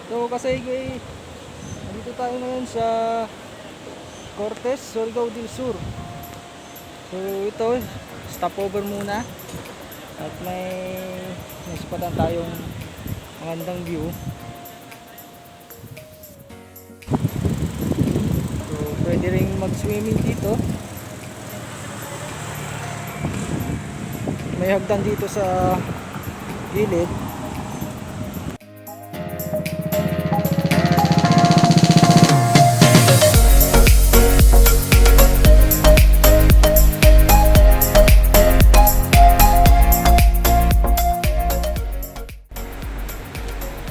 So kasi nandito tayo ngayon sa Cortes, Surigao Del Sur. So ito, stopover muna. At may spatan tayong magandang view. So pwede ring mag-swimming dito. May hagdan dito sa gilid.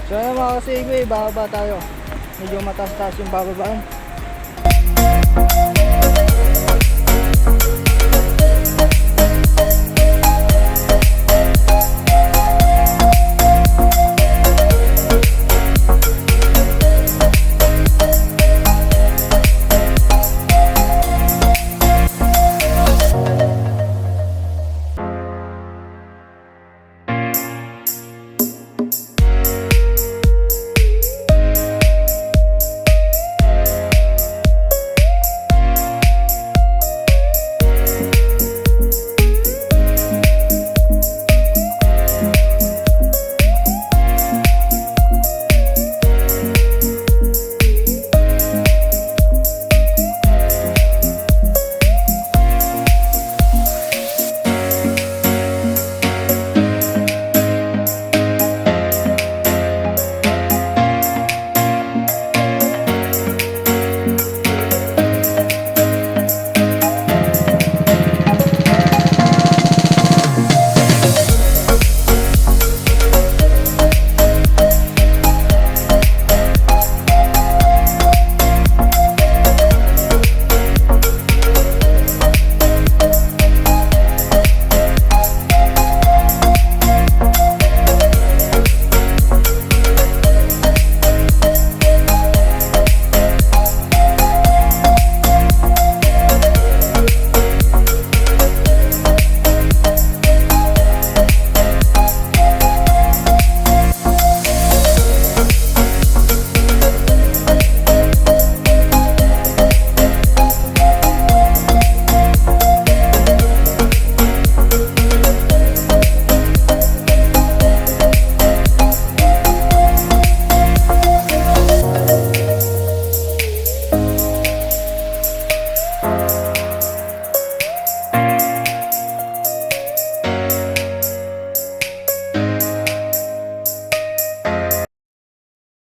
So ayan mga ka-Segway, bababa tayo. Medyo mataas-taas yung bababaan.